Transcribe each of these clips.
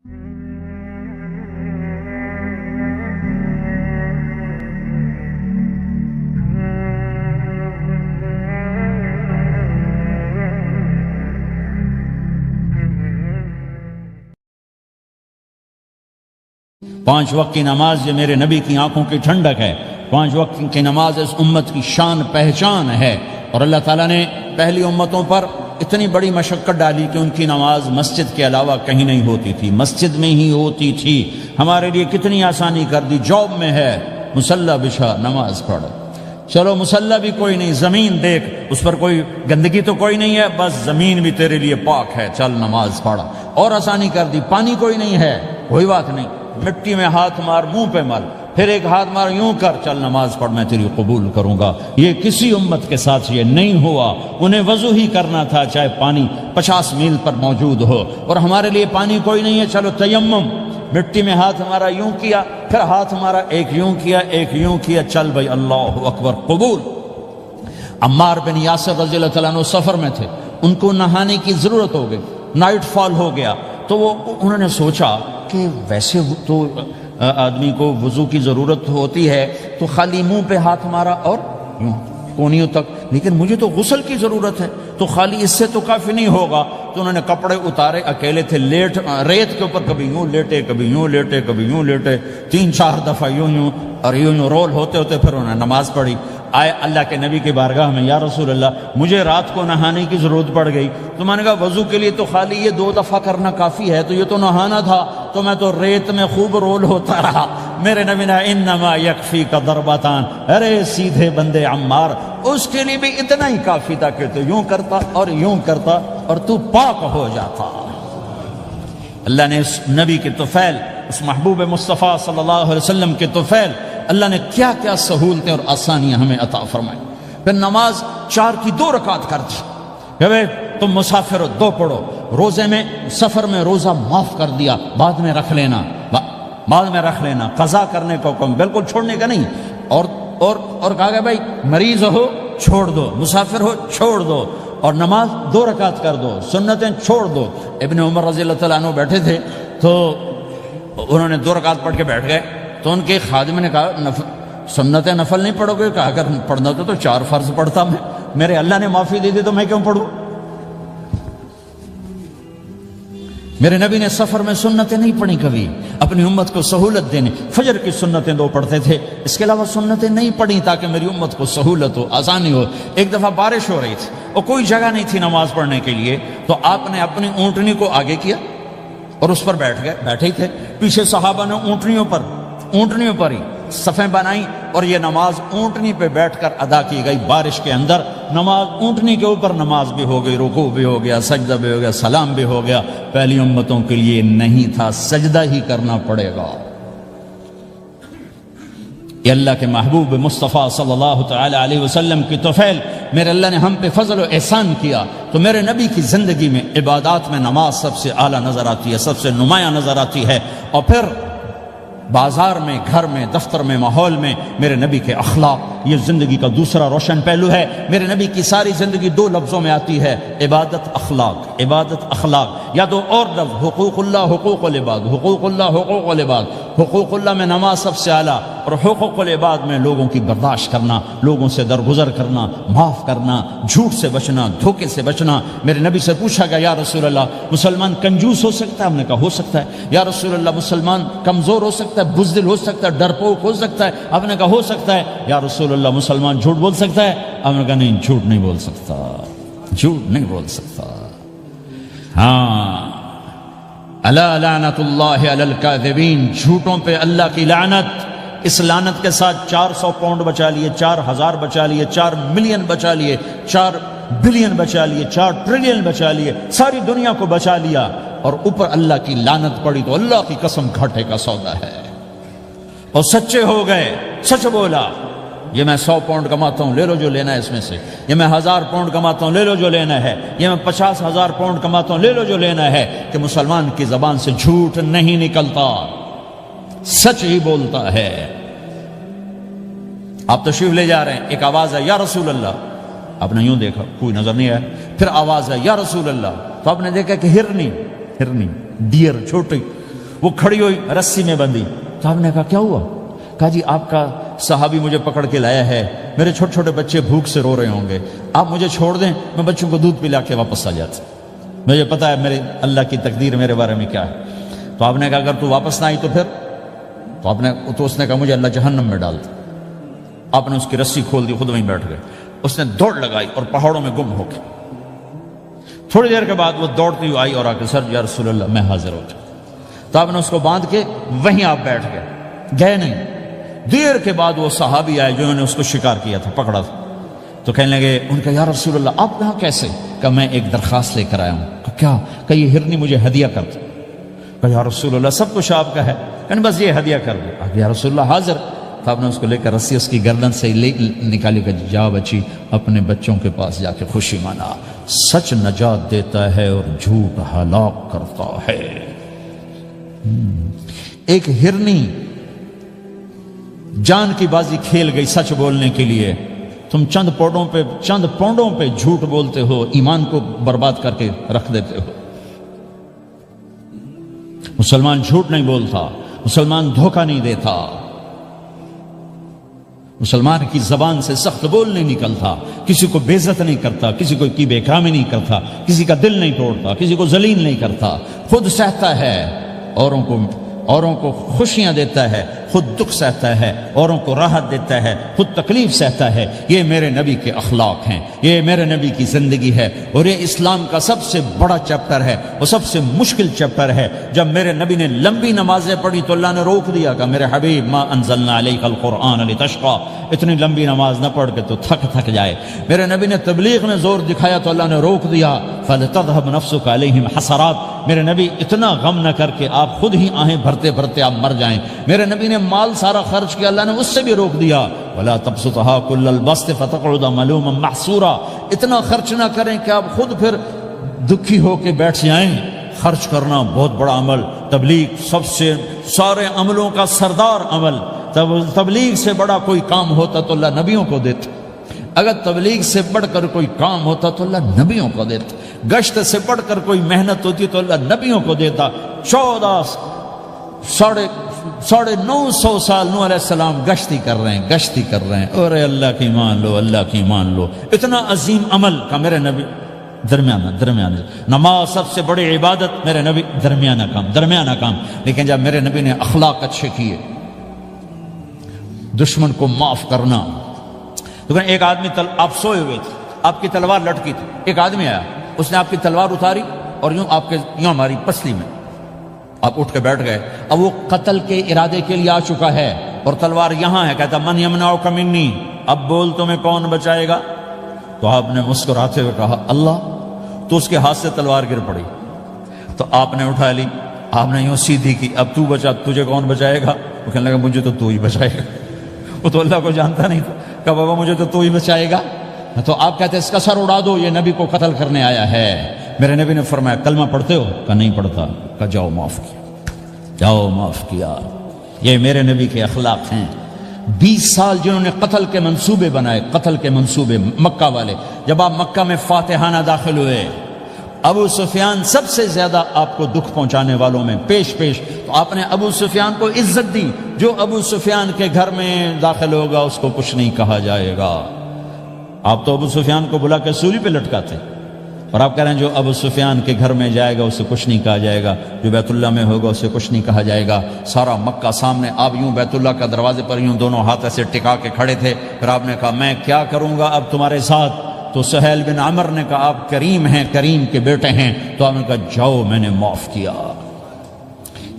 پانچ وقت کی نماز یہ میرے نبی کی آنکھوں کی ٹھنڈک ہے، پانچ وقت کی نماز اس امت کی شان پہچان ہے، اور اللہ تعالیٰ نے پہلی امتوں پر اتنی بڑی مشقت ڈالی کہ ان کی نماز مسجد کے علاوہ کہیں نہیں ہوتی تھی، مسجد میں ہی ہوتی تھی۔ ہمارے لیے کتنی آسانی کر دی، جاب میں ہے مصلی بچھا نماز پڑھ، چلو مصلی بھی کوئی نہیں، زمین دیکھ اس پر کوئی گندگی تو کوئی نہیں ہے، بس زمین بھی تیرے لیے پاک ہے، چل نماز پڑھ۔ اور آسانی کر دی، پانی کوئی نہیں ہے کوئی بات نہیں، مٹی میں ہاتھ مار، منہ پہ مل، پھر ایک ہاتھ مار، یوں کر، چل نماز پڑھ، میں تیری قبول کروں گا۔ یہ کسی امت کے ساتھ یہ نہیں ہوا، انہیں وضو ہی کرنا تھا چاہے پانی 50 میل پر موجود ہو، اور ہمارے لیے پانی کوئی نہیں ہے، چلو تیمم، مٹی میں ہاتھ ہمارا یوں کیا، پھر ہاتھ ہمارا ایک یوں کیا ایک یوں کیا، چل بھائی اللہ اکبر قبول۔ عمار بن یاسر رضی اللہ تعالیٰ عنہ سفر میں تھے، ان کو نہانے کی ضرورت ہو گئی، نائٹ فال ہو گیا، تو انہوں نے سوچا کہ ویسے تو آدمی کو وضو کی ضرورت ہوتی ہے تو خالی منہ پہ ہاتھ مارا اور یوں کونیوں تک، لیکن مجھے تو غسل کی ضرورت ہے، تو خالی اس سے تو کافی نہیں ہوگا، تو انہوں نے کپڑے اتارے، اکیلے تھے، ریت کے اوپر کبھی یوں لیٹے کبھی یوں لیٹے کبھی یوں لیٹے، 3-4 دفعہ یوں اور یوں رول ہوتے ہوتے پھر انہوں نے نماز پڑھی۔ آئے اللہ کے نبی کی بارگاہ میں، یا رسول اللہ مجھے رات کو نہانے کی ضرورت پڑ گئی، تو میں نے کہا وضو کے لیے تو خالی یہ 2 دفعہ کرنا کافی ہے، تو یہ تو نہانا تھا، تو میں تو ریت میں خوب رول ہوتا رہا۔ میرے نبی نے انما یکفیک ضربتان، ارے سیدھے بندے عمار، اس کے لیے بھی اتنا ہی کافی تھا کہ تو یوں کرتا اور یوں کرتا اور تو پاک ہو جاتا۔ اللہ نے اس نبی کے طفیل، اس محبوب مصطفیٰ صلی اللہ علیہ وسلم کے طفیل، اللہ نے کیا کیا سہولتیں اور آسانیاں ہمیں عطا فرمائی۔ پھر نماز 4 کی 2 رکعت کر دی کہ بھئی تم مسافر ہو 2 پڑھو، روزے میں سفر میں روزہ معاف کر دیا، بعد میں رکھ لینا، بعد میں رکھ لینا، قضا کرنے کو حکم، بالکل چھوڑنے کا نہیں، اور کہا گیا بھائی مریض ہو چھوڑ دو، مسافر ہو چھوڑ دو، اور نماز 2 رکعت کر دو، سنتیں چھوڑ دو۔ ابن عمر رضی اللہ تعالیٰ عنہ بیٹھے تھے تو انہوں نے 2 رکعت پڑھ کے بیٹھ گئے، تو ان کے خادم نے کہا سنتیں نفل نہیں پڑھو گے؟ کہا اگر پڑھنا تو 4 فرض پڑھتا میں، میرے اللہ نے معافی دے دی تو میں کیوں پڑھوں؟ میرے نبی نے سفر میں سنتیں نہیں پڑھی کبھی، اپنی امت کو سہولت دینے، فجر کی سنتیں 2 پڑھتے تھے، اس کے علاوہ سنتیں نہیں پڑھی تاکہ میری امت کو سہولت ہو، آسانی ہو۔ ایک دفعہ بارش ہو رہی تھی اور کوئی جگہ نہیں تھی نماز پڑھنے کے لیے، تو آپ نے اپنی اونٹنی کو آگے کیا اور اس پر بیٹھ گئے، بیٹھے ہی تھے، پیچھے صحابہ نے اونٹنیوں پر ہی صفیں بنائیں، اور یہ نماز اونٹنی پہ بیٹھ کر ادا کی گئی بارش کے اندر۔ نماز اونٹنی کے اوپر نماز بھی ہو گئی، رکوع بھی ہو گیا، سجدہ بھی ہو گیا، سلام بھی ہو گیا۔ پہلی امتوں کے لیے نہیں تھا، سجدہ ہی کرنا پڑے گا۔ یہ اللہ کے محبوب مصطفیٰ صلی اللہ تعالی علیہ وسلم کی طفیل، میرے اللہ نے ہم پہ فضل و احسان کیا، تو میرے نبی کی زندگی میں عبادات میں نماز سب سے اعلیٰ نظر آتی ہے، سب سے نمایاں نظر آتی ہے، اور پھر بازار میں، گھر میں، دفتر میں، ماحول میں میرے نبی کے اخلاق، یہ زندگی کا دوسرا روشن پہلو ہے۔ میرے نبی کی ساری زندگی 2 لفظوں میں آتی ہے، عبادت اخلاق، عبادت اخلاق، یا 2 اور لفظ، حقوق اللہ حقوق العباد، حقوق اللہ حقوق العباد۔ حقوق اللہ میں نماز سب سے اعلیٰ، اور حقوق العباد میں لوگوں کی برداشت کرنا، لوگوں سے درگزر کرنا، معاف کرنا، جھوٹ سے بچنا، دھوکے سے بچنا۔ میرے نبی سے پوچھا گیا یا رسول اللہ مسلمان کنجوس ہو سکتا ہے؟ ہم نے کہا ہو سکتا ہے۔ یا رسول اللہ مسلمان کمزور ہو سکتا ہے، بزدل ہو سکتا ہے، ڈرپوک ہو سکتا ہے؟ آپ نے کہا ہو سکتا ہے۔ یا رسول اللہ مسلمان جھوٹ بول سکتا ہے؟ آپ نے کہا نہیں، جھوٹ نہیں بول سکتا، جھوٹ نہیں بول سکتا۔ ہاں، الا لعنت اللہ علی الکاذبین، جھوٹوں پہ اللہ کی لعنت۔ اس لعنت کے ساتھ 400 پاؤنڈ بچا لیے، 4000 بچا لیے، 4 ملین بچا لیے، 4 بلین بچا لیے، 4 ٹریلین بچا لیے، ساری دنیا کو بچا لیا، اور اوپر اللہ کی لعنت پڑی تو اللہ کی قسم گھاٹے کا سودا ہے۔ اور سچے ہو گئے، سچ بولا، یہ میں 100 پاؤنڈ کماتا ہوں، لے لو جو لینا ہے اس میں سے، یہ میں 1000 پاؤنڈ کماتا ہوں، لے لو جو لینا ہے، یہ میں 50,000 پاؤنڈ کماتا ہوں، لے لو جو لینا ہے، کہ مسلمان کی زبان سے جھوٹ نہیں نکلتا، سچ ہی بولتا ہے۔ آپ تشریف لے جا رہے ہیں، ایک آواز ہے یا رسول اللہ، آپ نے یوں دیکھا کوئی نظر نہیں آیا، پھر آواز ہے یا رسول اللہ، تو آپ نے دیکھا کہ ہرنی ڈیئر چھوٹی وہ کھڑی ہوئی رسی میں بندھی. تو آپ نے کہا کیا ہوا؟ کہا جی آپ کا صحابی مجھے پکڑ کے لایا ہے, میرے چھوٹے چھوٹے بچے بھوک سے رو رہے ہوں گے, آپ مجھے چھوڑ دیں, میں بچوں کو دودھ پلا کے واپس آ جاتا, مجھے پتا ہے میرے اللہ کی تقدیر میرے بارے میں کیا ہے. تو آپ نے کہا اگر تو واپس نہ آئی تو پھر؟ تو اس نے کہا مجھے اللہ جہنم میں ڈال دے. آپ نے اس کی رسی کھول دی, خود وہیں بیٹھ گئے. اس نے دوڑ لگائی اور پہاڑوں میں گم ہو گئے. تھوڑی دیر کے بعد وہ دوڑتی ہوئی آئی اور آ کے سر یا رسول اللہ میں حاضر ہو جاؤں. تو آپ نے اس کو باندھ کے وہیں آپ بیٹھ گئے, گئے نہیں. دیر کے بعد وہ صحابی آئے جنہوں نے اس کو شکار کیا تھا, پکڑا تھا. تو کہنے لگے, ان کا یا رسول اللہ آپ یہاں کیسے؟ کہ میں ایک درخواست لے کر آیا ہوں. کہ کیا؟ کہ یہ ہرنی مجھے ہدیہ کر دو. کہ یا رسول اللہ سب کچھ آپ کا ہے, کہ بس یہ ہدیہ کر دو. یا رسول اللہ حاضر. تو آپ نے اس کو لے کر رسی اس کی گردن سے نکالی کہ جا بچی اپنے بچوں کے پاس جا کے خوشی منا, سچ نجات دیتا ہے اور جھوٹ ہلاک کرتا ہے. ایک ہرنی جان کی بازی کھیل گئی سچ بولنے کے لیے, تم چند پونڈوں پہ جھوٹ بولتے ہو, ایمان کو برباد کر کے رکھ دیتے ہو. مسلمان جھوٹ نہیں بولتا, مسلمان دھوکہ نہیں دیتا, مسلمان کی زبان سے سخت بول نہیں نکلتا, کسی کو بے عزت نہیں کرتا, کسی کو کی بے اکرامی نہیں کرتا, کسی کا دل نہیں توڑتا, کسی کو ذلیل نہیں کرتا, خود سہتا ہے, اوروں کو خوشیاں دیتا ہے, خود دکھ سہتا ہے, اوروں کو راحت دیتا ہے, خود تکلیف سہتا ہے. یہ میرے نبی کے اخلاق ہیں, یہ میرے نبی کی زندگی ہے, اور یہ اسلام کا سب سے بڑا چیپٹر ہے, وہ سب سے مشکل چیپٹر ہے. جب میرے نبی نے لمبی نمازیں پڑھی تو اللہ نے روک دیا کہ میرے حبیب ما انزلنا علیک القرآن لتشقى, اتنی لمبی نماز نہ پڑھ کے تو تھک جائے. میرے نبی نے تبلیغ میں زور دکھایا تو اللہ نے روک دیا, فلتذهب نفسك علیہم حسرات. میرے نبی اتنا غم نہ کر کے آپ خود ہی آہیں بھرتے بھرتے آپ مر جائیں. میرے نبی نے مال سارا خرچ کیا, اللہ نے اس سے بھی روک دیا, ولا تبسطها كل البسط فتقعد ملوما محسورا. اتنا خرچ نہ کریں کہ آپ خود پھر دکھی ہو کے بیٹھ جائیں. خرچ کرنا بہت بڑا عمل, تبلیغ سب سے سارے عملوں کا سردار عمل. تبلیغ سے بڑا کوئی کام ہوتا تو اللہ نبیوں کو دیتا, اگر تبلیغ سے بڑھ کر کوئی کام ہوتا تو اللہ نبیوں کو دیتا, گشت سے بڑھ کر کوئی محنت ہوتی تو اللہ نبیوں کو دیتا. 950 سال نوح علیہ السلام گشتی کر رہے ہیں, اور اللہ کی مان لو, اللہ کی مان لو. اتنا عظیم عمل کا میرے نبی درمیانہ نماز سب سے بڑی عبادت, میرے نبی درمیانہ کام. لیکن جب میرے نبی نے اخلاق اچھے کیے, دشمن کو معاف کرنا. لیکن ایک آدمی آپ سوئے ہوئے تھے, آپ کی تلوار لٹکی تھی, ایک آدمی آیا, اس نے آپ کی تلوار اتاری اور یوں ہماری پسلی میں, آپ اٹھ کے بیٹھ گئے. اب وہ قتل کے ارادے کے لیے آ چکا ہے اور تلوار یہاں ہے, کہتا من یمنعک منی, اب بول تمہیں کون بچائے گا؟ تو آپ نے مسکراتے ہوئے کہا اللہ. تو اس کے ہاتھ سے تلوار گر پڑی, تو آپ نے اٹھا لی, آپ نے یوں سیدھی کی, اب تو بچا, تجھے کون بچائے گا؟ وہ کہنے لگا مجھے تو ہی بچائے گا. وہ تو اللہ کو جانتا نہیں تھا, کہ بابا مجھے تو ہی بچائے گا. تو آپ کہتے ہیں اس کا سر اڑا دو, یہ نبی کو قتل کرنے آیا ہے. میرے نبی نے فرمایا کلمہ پڑھتے ہو؟ کہ نہیں پڑھتا. کہ جاؤ معاف کیا. یہ میرے نبی کے اخلاق ہیں. 20 سال جنہوں نے قتل کے منصوبے بنائے, مکہ والے. جب آپ مکہ میں فاتحانہ داخل ہوئے, ابو سفیان سب سے زیادہ آپ کو دکھ پہنچانے والوں میں پیش, تو آپ نے ابو سفیان کو عزت دی. جو ابو سفیان کے گھر میں داخل ہوگا اس کو کچھ نہیں کہا جائے گا. آپ تو ابو سفیان کو بلا کے سولی پہ لٹکاتے, اور آپ کہہ رہے ہیں جو ابو سفیان کے گھر میں جائے گا اسے کچھ نہیں کہا جائے گا, جو بیت اللہ میں ہوگا اسے کچھ نہیں کہا جائے گا. سارا مکہ سامنے, آپ یوں بیت اللہ کا دروازے پر یوں دونوں ہاتھ ایسے ٹکا کے کھڑے تھے. پھر آپ نے کہا میں کیا کروں گا اب تمہارے ساتھ؟ تو سہیل بن عمر نے کہا آپ کریم ہیں, کریم کے بیٹے ہیں. تو آپ نے کہا جاؤ میں نے معاف کیا.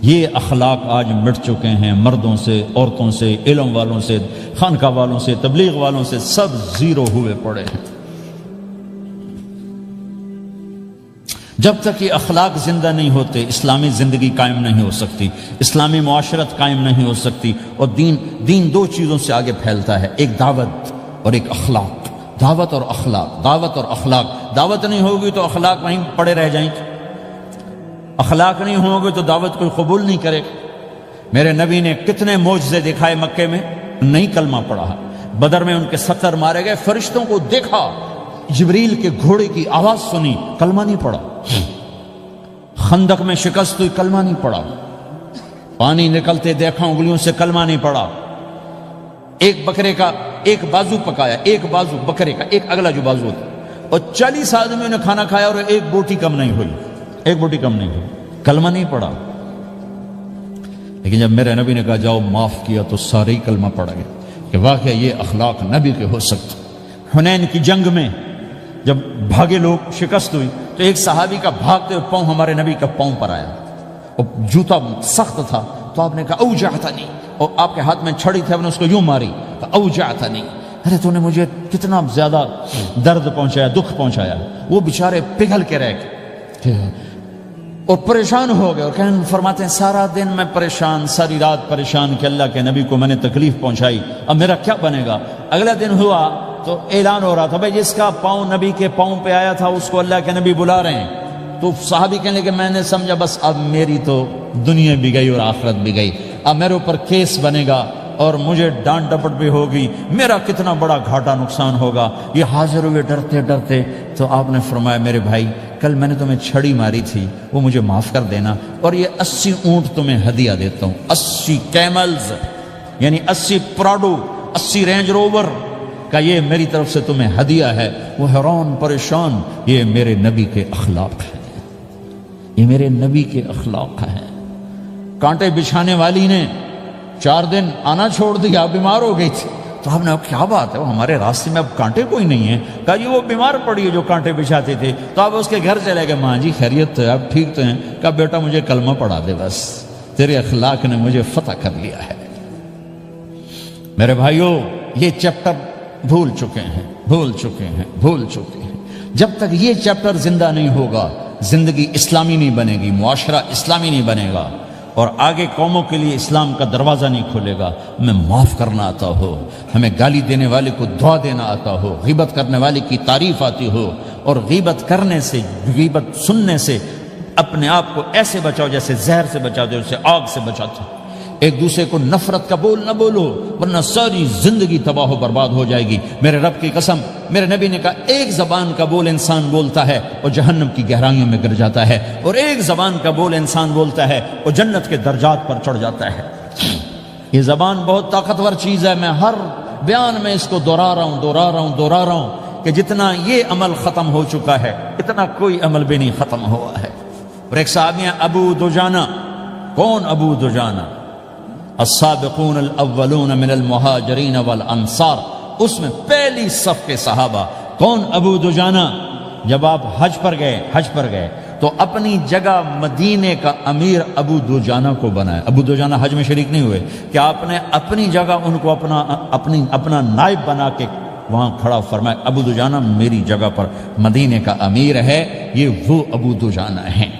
یہ اخلاق آج مٹ چکے ہیں, مردوں سے, عورتوں سے, علم والوں سے, خانقاہ والوں سے, تبلیغ والوں سے, سب زیرو ہوئے پڑے ہیں. جب تک یہ اخلاق زندہ نہیں ہوتے اسلامی زندگی قائم نہیں ہو سکتی, اسلامی معاشرت قائم نہیں ہو سکتی. اور دین 2 چیزوں سے آگے پھیلتا ہے, ایک دعوت اور ایک اخلاق. دعوت اور اخلاق. دعوت نہیں ہوگی تو اخلاق وہیں پڑے رہ جائیں گے, اخلاق نہیں ہوں گے تو دعوت کوئی قبول نہیں کرے. میرے نبی نے کتنے معجزے دکھائے مکے میں, نہیں کلمہ پڑھا. بدر میں ان کے 70 مارے گئے, فرشتوں کو دیکھا, جبریل کے گھوڑے کی آواز سنی, کلمہ نہیں پڑھا. خندق میں شکست ہوئی, کلمہ نہیں پڑھا. پانی نکلتے دیکھا، انگلیوں سے کلمہ نہیں پڑا. ایک بکرے کا ایک بازو پکایا، ایک بازو بکرے کا، ایک اگلا جو بازو ہوتا، اور 40 آدمیوں نے کھانا کھایا اور ایک بوٹی کم نہیں ہوئی، ایک بوٹی کم نہیں ہوئی، کلمہ نہیں پڑا. لیکن جب میرے نبی نے کہا جاؤ معاف کیا تو سارے ہی کلمہ پڑ گئے کہ واقعہ یہ اخلاق نبی کے ہو سکتے. حنین کی جنگ میں جب بھاگے لوگ، شکست ہوئی، تو ایک صحابی کا بھاگتے ہوئے پاؤں ہمارے نبی کا پاؤں پر آیا، اور جوتا سخت تھا، تو آپ نے کہا اوجعتنی، اور آپ کے ہاتھ میں چھڑی تھی، آپ نے اس کو یوں ماری، اوجعتنی، ارے تو نے مجھے کتنا زیادہ درد پہنچایا، دکھ پہنچایا. وہ بیچارے پگھل کے رہ گئے اور پریشان ہو گئے، اور فرماتے ہیں سارا دن میں پریشان، ساری رات پریشان کہ اللہ کے نبی کو میں نے تکلیف پہنچائی، اب میرا کیا بنے گا. اگلا دن ہوا تو اعلان ہو رہا تھا بھائی جس کا پاؤں نبی کے پاؤں پہ آیا تھا اس کو اللہ کے نبی بلا رہے ہیں. تو صحابی کہنے لگے میں نے سمجھا بس اب میری تو دنیا بھی گئی اور آخرت بھی گئی، اب میرے اوپر کیس بنے گا اور مجھے ڈانٹ ڈپٹ بھی ہوگی، میرا کتنا بڑا گھاٹا نقصان ہوگا. یہ حاضر ہوئے ڈرتے ڈرتے. تو آپ نے فرمایا میرے بھائی کل میں نے تمہیں چھڑی ماری تھی، وہ مجھے معاف کر دینا، اور یہ 80 اونٹ تمہیں ہدیہ دیتا ہوں، 80 کیملز یعنی 80 پراڈو، 80 رینج روور کا یہ میری طرف سے تمہیں ہدیہ ہے. وہ حیران پریشان، یہ میرے نبی کے اخلاق ہیں، یہ میرے نبی کے اخلاق ہیں. کانٹے بچھانے والی نے 4 دن آنا چھوڑ دیا، بیمار ہو گئی تھی. تو ہم نے کیا بات ہے، وہ ہمارے راستے میں اب کانٹے کوئی نہیں ہیں. کہا جی وہ بیمار پڑی ہے جو کانٹے بچھاتے تھے. تو آپ اس کے گھر چلے گئے، ماں جی خیریت تو ہے، آپ ٹھیک تو ہیں؟ کہا بیٹا مجھے کلمہ پڑھا دے، بس تیرے اخلاق نے مجھے فتح کر لیا ہے. میرے بھائیوں یہ چیپٹر بھول چکے ہیں، بھول چکے ہیں، بھول چکے ہیں. جب تک یہ چیپٹر زندہ نہیں ہوگا زندگی اسلامی نہیں بنے گی، معاشرہ اسلامی نہیں بنے گا، اور آگے قوموں کے لیے اسلام کا دروازہ نہیں کھلے گا. ہمیں معاف کرنا آتا ہو، ہمیں گالی دینے والے کو دعا دینا آتا ہو، غیبت کرنے والے کی تعریف آتی ہو، اور غیبت کرنے سے، غیبت سننے سے اپنے آپ کو ایسے بچاؤ جیسے زہر سے بچاتے ہو، جیسے آگ سے بچاتے ہو. ایک دوسرے کو نفرت کا بول نہ بولو ورنہ ساری زندگی تباہ و برباد ہو جائے گی. میرے رب کی قسم، میرے نبی نے کہا ایک زبان کا بول انسان بولتا ہے اور جہنم کی گہرائیوں میں گر جاتا ہے، اور ایک زبان کا بول انسان بولتا ہے اور جنت کے درجات پر چڑھ جاتا ہے. یہ زبان بہت طاقتور چیز ہے. میں ہر بیان میں اس کو دہرا رہا ہوں کہ جتنا یہ عمل ختم ہو چکا ہے اتنا کوئی عمل بھی نہیں ختم ہوا ہے. اور ایک صحابی ہیں ابو دجانہ. کون ابو دجانہ؟ السابقون الاولون من المہاجرین والانصار، اس میں پہلی صف کے صحابہ. کون ابو دجانہ؟ جب آپ حج پر گئے تو اپنی جگہ مدینے کا امیر ابو دجانہ کو بنایا. ابو دجانہ حج میں شریک نہیں ہوئے کہ آپ نے اپنی جگہ ان کو اپنا نائب بنا کے وہاں کھڑا فرمایا ابو دجانہ میری جگہ پر مدینے کا امیر ہے. یہ وہ ابو دجانہ ہیں.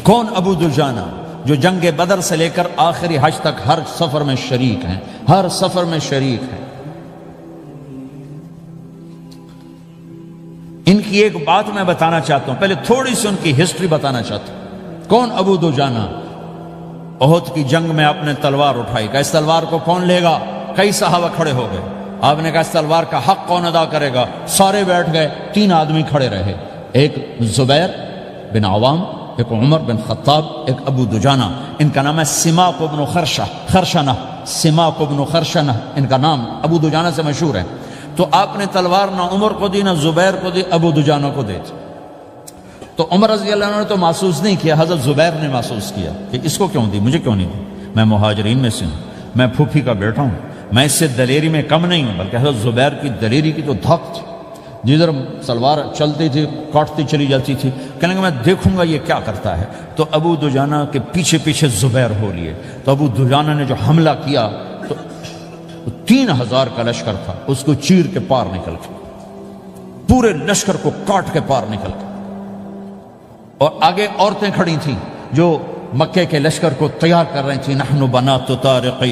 کون ابو دجانہ؟ جو جنگ بدر سے لے کر آخری حج تک ہر سفر میں شریک ہیں، ہر سفر میں شریک ہیں. ان کی ایک بات میں بتانا چاہتا ہوں، پہلے تھوڑی سی ان کی ہسٹری بتانا چاہتا ہوں. کون ابو دجانہ؟ احد کی جنگ میں آپ نے تلوار اٹھائی، کہ اس تلوار کو کون لے گا؟ کئی صحابہ کھڑے ہو گئے. آپ نے کہا اس تلوار کا حق کون ادا کرے گا؟ سارے بیٹھ گئے. 3 آدمی کھڑے رہے، ایک زبیر بن عوام، ایک عمر بن خطاب، ایک ابو دجانہ. ان کا نام ہے سماک بن خرشنہ. سماک بن خرشنہ ان کا نام ابو دجانہ سے مشہور ہے. تو آپ نے تلوار نہ عمر کو دی، نہ زبیر کو دی، ابو دجانہ کو دی. تو عمر رضی اللہ عنہ نے تو محسوس نہیں کیا، حضرت زبیر نے محسوس کیا کہ اس کو کیوں دی، مجھے کیوں نہیں دی؟ میں مہاجرین میں سے ہوں، میں پھوپھی کا بیٹا ہوں، میں اس سے دلیری میں کم نہیں ہوں. بلکہ حضرت زبیر کی دلیری کی تو دھک تھی، جدھر سلوار چلتی تھی کاٹتی چلی جاتی تھی. کہنے کہ میں دیکھوں گا یہ کیا کرتا ہے. تو ابو دجانہ کے پیچھے پیچھے زبیر ہو لیے. تو ابو دجانہ نے جو حملہ کیا تو 3000 کا لشکر تھا، اس کو چیر کے پار نکل کے، پورے لشکر کو کاٹ کے پار نکل کے. اور آگے عورتیں کھڑی تھیں جو مکے کے لشکر کو تیار کر رہی تھیں. نحن بنات طارق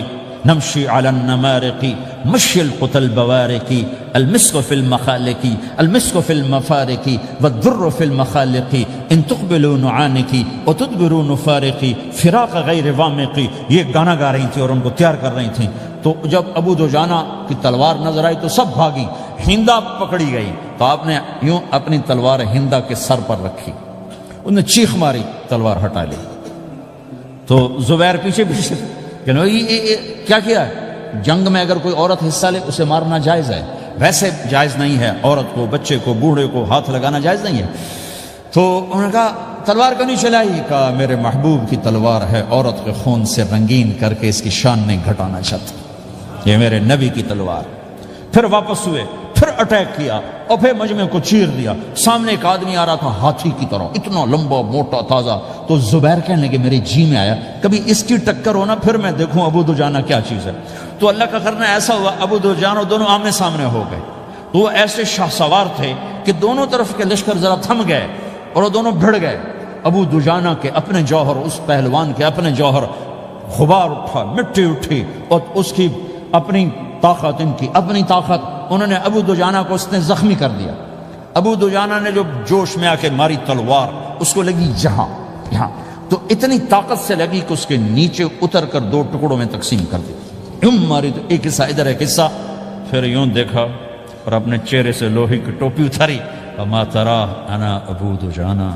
نمشی علی النمارق مشی القتل بوارق المسک فی المخالق المسک فی المفارق والدر فی المخالق ان تقبلوا نعانق وتدبروا نفارق فراق غیر وامق. یہ گانا گا رہی تھیں اور ان کو تیار کر رہی تھیں. تو جب ابو دجانہ کی تلوار نظر آئی تو سب بھاگی. ہندا پکڑی گئی تو آپ نے یوں اپنی تلوار ہندا کے سر پر رکھی، انہوں نے چیخ ماری، تلوار ہٹا لی. تو تو زبیر پیچھے پیچھے کہ کیا کیا ہے؟ جنگ میں اگر کوئی عورت حصہ لے اسے مارنا جائز ہے، ویسے جائز نہیں ہے عورت کو، بچے کو، بوڑھے کو ہاتھ لگانا جائز نہیں ہے۔ تو انہوں نے کہا تلوار کیوں نہیں چلائی؟ کہا میرے محبوب کی تلوار ہے، عورت کے خون سے رنگین کر کے اس کی شان نہیں گھٹانا چاہتا، یہ میرے نبی کی تلوار۔ پھر واپس ہوئے، پھر اٹیک کیا اور پھر مجمع کو چیر دیا۔ سامنے ایک آدمی آ رہا تھا ہاتھی کی طرح، اتنا لمبا موٹا تازہ۔ تو زبیر کہنے لگے میرے جی میں آیا کبھی اس کی ٹکر ہونا پھر میں دیکھوں ابو دجانہ کیا چیز ہے۔ تو اللہ کا کرنا ایسا ہوا ابو دجانہ دونوں آمنے سامنے ہو گئے۔ تو وہ ایسے شاہ سوار تھے کہ دونوں طرف کے لشکر ذرا تھم گئے اور وہ دونوں بھڑ گئے۔ ابو دجانہ کے اپنے جوہر، اس پہلوان کے اپنے جوہر، غبار اٹھا، مٹی اٹھی، اور اس کی اپنی طاقت، ان کی اپنی طاقت، انہوں نے ابو دجانہ کو اس نے زخمی کر دیا۔ ابو دجانہ نے جو جوش میں آ کے ماری تلوار، اس کو لگی یہاں، تو اتنی طاقت سے لگی کہ اس کے نیچے اتر کر 2 ٹکڑوں میں تقسیم کر دی۔ یوں ماری تو ایک حصہ ادھر، ایک حصہ، پھر یوں دیکھا اور اپنے چہرے سے لوہے کی ٹوپی اتاری، اما ترا انا ابو دجانہ،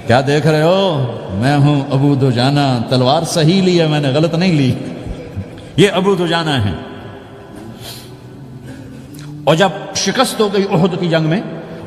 کیا دیکھ رہے ہو؟ میں ہوں ابو دجانہ، تلوار صحیح لی ہے میں نے، غلط نہیں لی، یہ ابو دجانہ ہیں۔ اور جب شکست ہو گئی احد کی جنگ میں،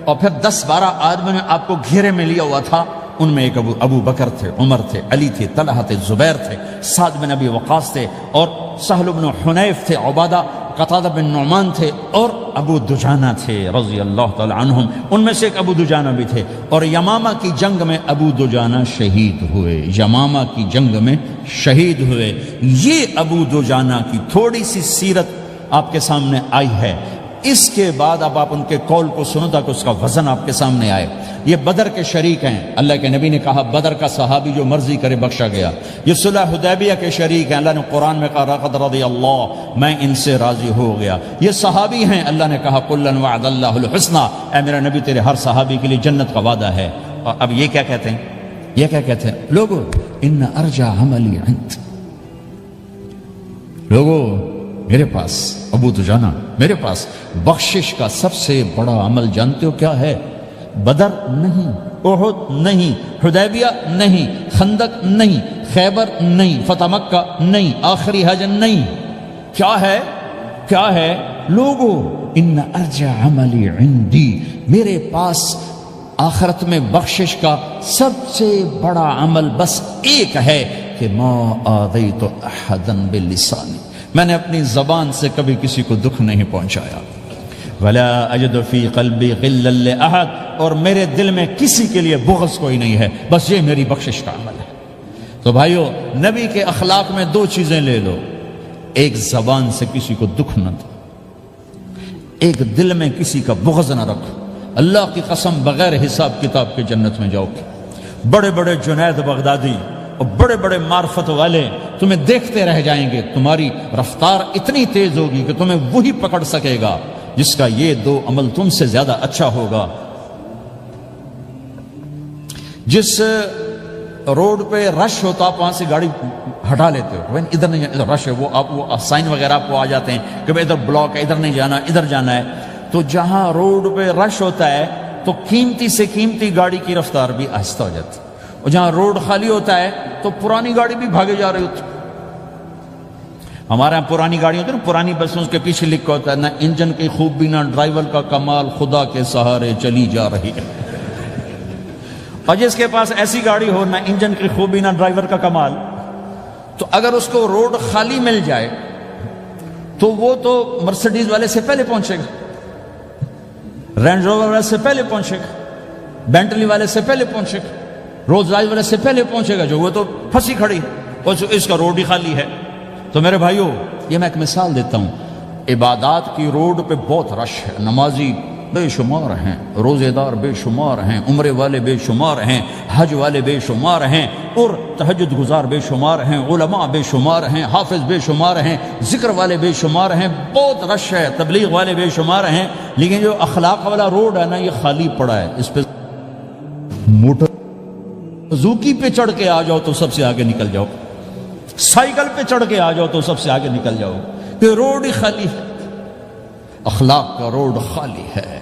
اور پھر 10-12 آدمی نے آپ کو گھیرے میں لیا ہوا تھا، ان میں ایک ابو بکر تھے، عمر تھے، علی تھے، طلحہ تھے، زبیر تھے، سعد بن ابی وقاص تھے، اور سہل بن حنیف تھے، عبادہ قتادہ بن نعمان تھے، اور ابو دجانہ تھے رضی اللہ تعالی عنہم۔ ان میں سے ایک ابو دجانہ بھی تھے، اور یمامہ کی جنگ میں ابو دجانہ شہید ہوئے، یمامہ کی جنگ میں شہید ہوئے۔ یہ ابو دجانہ کی تھوڑی سی سیرت آپ کے سامنے آئی ہے۔ اس کے بعد اب آپ ان کے قول کو سنو تاکہ اس کا وزن آپ کے سامنے آئے۔ یہ بدر کے شریک ہیں، اللہ کے نبی نے کہا بدر کا صحابی جو مرضی کرے بخشا گیا۔ یہ صلح حدیبیہ کے شریک ہیں، اللہ نے قرآن میں کہا لقد رضی اللہ، میں ان سے راضی ہو گیا۔ یہ صحابی ہیں، اللہ نے کہا کلا وعد اللہ الحسنى، اے میرا نبی تیرے ہر صحابی کے لیے جنت کا وعدہ ہے۔ اور اب یہ کیا کہتے ہیں؟ یہ کیا کہتے ہیں؟ لوگو ان ارجع عملی عند، لوگو میرے پاس، ابو دجانہ میرے پاس بخشش کا سب سے بڑا عمل جانتے ہو کیا ہے؟ بدر نہیں، احد نہیں، حدیبیہ نہیں، خندق نہیں، خیبر نہیں، فتح مکہ نہیں، آخری حج نہیں، کیا ہے؟ کیا ہے؟ لوگو ان ارجع عملی عندی، میرے پاس آخرت میں بخشش کا سب سے بڑا عمل بس ایک ہے کہ ما آذیت احدا بلسانی، میں نے اپنی زبان سے کبھی کسی کو دکھ نہیں پہنچایا۔ ولا اجد فی قلبی غلا لاحد، اور میرے دل میں کسی کے لیے بغض کوئی نہیں ہے، بس یہ میری بخشش کا عمل ہے۔ تو بھائیو، نبی کے اخلاق میں 2 چیزیں لے لو، ایک زبان سے کسی کو دکھ نہ دو، ایک دل میں کسی کا بغض نہ رکھو۔ اللہ کی قسم بغیر حساب کتاب کے جنت میں جاؤ گے۔ بڑے بڑے جنید بغدادی اور بڑے بڑے معرفت والے تمہیں دیکھتے رہ جائیں گے، تمہاری رفتار اتنی تیز ہوگی کہ تمہیں وہی پکڑ سکے گا جس کا یہ 2 عمل تم سے زیادہ اچھا ہوگا۔ جس روڈ پہ رش ہوتا آپ وہاں سے گاڑی ہٹا لیتے ہو، ادھر نہیں جانا، ادھر رش ہے، وہ سائن وغیرہ آپ کو آ جاتے ہیں کہ ادھر بلاک ہے، ادھر نہیں جانا، ادھر جانا ہے۔ تو جہاں روڈ پہ رش ہوتا ہے تو قیمتی سے قیمتی گاڑی کی رفتار بھی آہستہ ہو جاتی ہے، اور جہاں روڈ خالی ہوتا ہے تو پرانی گاڑی بھی بھاگے جا رہی ہوتی۔ ہمارے یہاں پرانی گاڑی ہوتی ہے نا، پرانی بسوں کے پیچھے لکھا ہوتا ہے نہ انجن کی خوبی نہ ڈرائیور کا کمال، خدا کے سہارے چلی جا رہی ہے۔ اور جس کے پاس ایسی گاڑی ہو، نہ انجن کی خوبی نہ ڈرائیور کا کمال، تو اگر اس کو روڈ خالی مل جائے تو وہ تو مرسیڈیز والے سے پہلے پہنچے گا، رینج روور والے سے پہلے پہنچے گا، بینٹلی والے سے پہلے پہنچے گا، رولز رائس والے سے پہلے پہنچے گا، جو وہ تو پھنسی کھڑی، اس کا روڈ ہی خالی ہے۔ تو میرے بھائیو، یہ میں ایک مثال دیتا ہوں، عبادات کی روڈ پہ بہت رش ہے، نمازی بے شمار ہیں، روزے دار بے شمار ہیں، عمرے والے بے شمار ہیں، حج والے بے شمار ہیں، اور تہجد گزار بے شمار ہیں، علماء بے شمار ہیں، حافظ بے شمار ہیں، ذکر والے بے شمار ہیں، بہت رش ہے، تبلیغ والے بے شمار ہیں، لیکن جو اخلاق والا روڈ ہے نا، یہ خالی پڑا ہے۔ اس پہ موٹر زوکی پہ چڑھ کے آ جاؤ تو سب سے آگے نکل جاؤ، سائیکل پہ چڑھ کے آ جاؤ تو سب سے آگے نکل جاؤ، کہ روڈ ہی خالی ہے، اخلاق کا روڈ خالی ہے۔